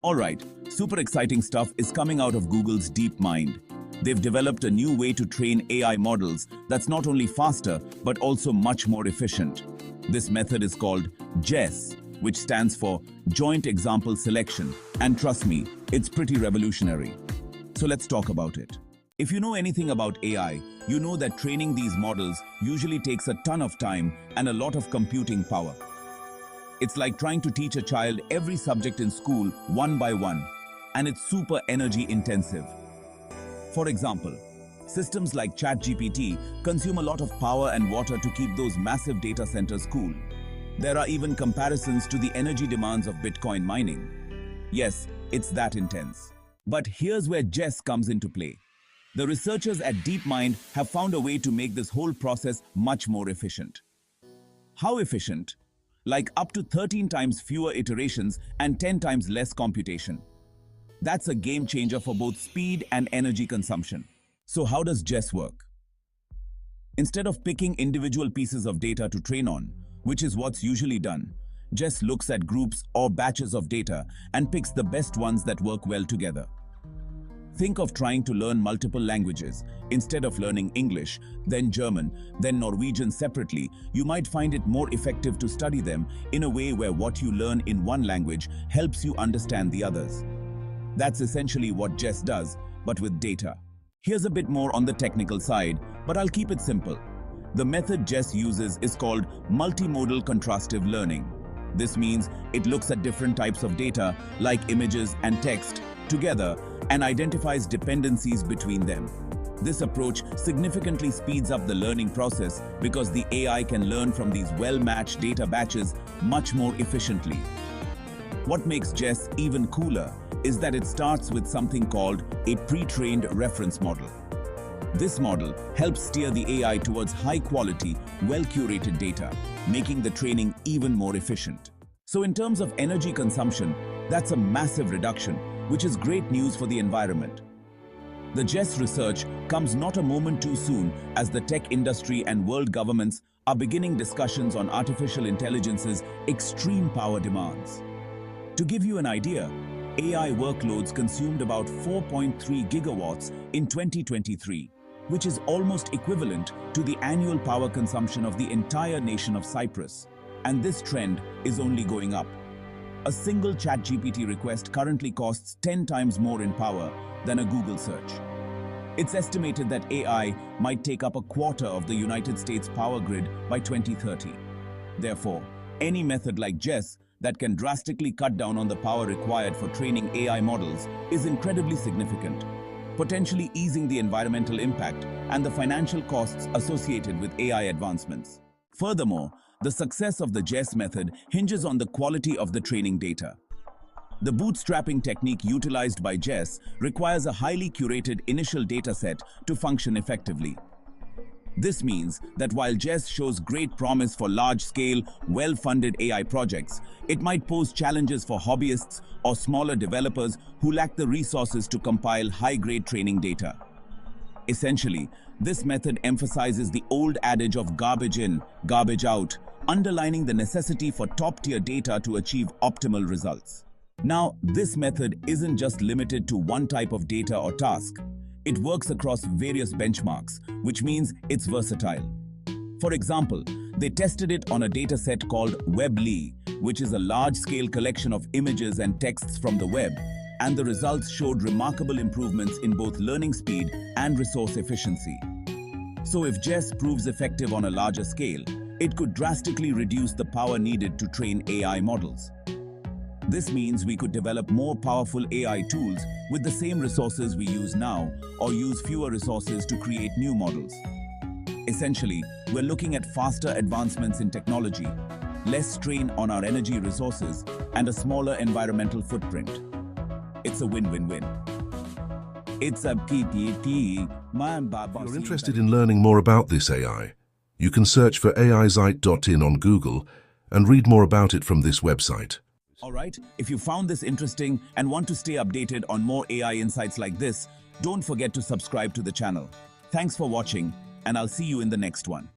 Alright, super exciting stuff is coming out of Google's DeepMind. They've developed a new way to train AI models that's not only faster, but also much more efficient. This method is called JESS, which stands for Joint Example Selection. And trust me, it's pretty revolutionary. So let's talk about it. If you know anything about AI, you know that training these models usually takes a ton of time and a lot of computing power. It's like trying to teach a child every subject in school one by one, and it's super energy intensive. For example, systems like ChatGPT consume a lot of power and water to keep those massive data centers cool. There are even comparisons to the energy demands of Bitcoin mining. Yes, it's that intense. But here's where JESS comes into play. The researchers at DeepMind have found a way to make this whole process much more efficient. How efficient? Like up to 13 times fewer iterations and 10 times less computation. That's a game changer for both speed and energy consumption. So how does JESS work? Instead of picking individual pieces of data to train on, which is what's usually done, JESS looks at groups or batches of data and picks the best ones that work well together. Think of trying to learn multiple languages. Instead of learning English, then German, then Norwegian separately, you might find it more effective to study them in a way where what you learn in one language helps you understand the others. That's essentially what JESS does, but with data. Here's a bit more on the technical side, but I'll keep it simple. The method JESS uses is called multimodal contrastive learning. This means it looks at different types of data, like images and text, together and identifies dependencies between them. This approach significantly speeds up the learning process because the AI can learn from these well-matched data batches much more efficiently. What makes JESS even cooler is that it starts with something called a pre-trained reference model. This model helps steer the AI towards high-quality, well-curated data, making the training even more efficient. So in terms of energy consumption, that's a massive reduction, which is great news for the environment. The JESS research comes not a moment too soon as the tech industry and world governments are beginning discussions on artificial intelligence's extreme power demands. To give you an idea, AI workloads consumed about 4.3 gigawatts in 2023, which is almost equivalent to the annual power consumption of the entire nation of Cyprus. And this trend is only going up. A single ChatGPT request currently costs 10 times more in power than a Google search. It's estimated that AI might take up a quarter of the United States power grid by 2030. Therefore, any method like JESS that can drastically cut down on the power required for training AI models is incredibly significant, potentially easing the environmental impact and the financial costs associated with AI advancements. Furthermore, the success of the JESS method hinges on the quality of the training data. The bootstrapping technique utilized by JESS requires a highly curated initial dataset to function effectively. This means that while JESS shows great promise for large-scale, well-funded AI projects, it might pose challenges for hobbyists or smaller developers who lack the resources to compile high-grade training data. Essentially, this method emphasizes the old adage of garbage in, garbage out, underlining the necessity for top-tier data to achieve optimal results. Now, this method isn't just limited to one type of data or task. It works across various benchmarks, which means it's versatile. For example, they tested it on a dataset called WebLi, which is a large-scale collection of images and texts from the web, and the results showed remarkable improvements in both learning speed and resource efficiency. So if JESS proves effective on a larger scale, it could drastically reduce the power needed to train AI models. This means we could develop more powerful AI tools with the same resources we use now, or use fewer resources to create new models. Essentially, we're looking at faster advancements in technology, less strain on our energy resources, and a smaller environmental footprint. It's a win-win-win. It's a PPP. If you're interested in learning more about this AI, you can search for AIzite.in on Google and read more about it from this website. Alright, if you found this interesting and want to stay updated on more AI insights like this, don't forget to subscribe to the channel. Thanks for watching, and I'll see you in the next one.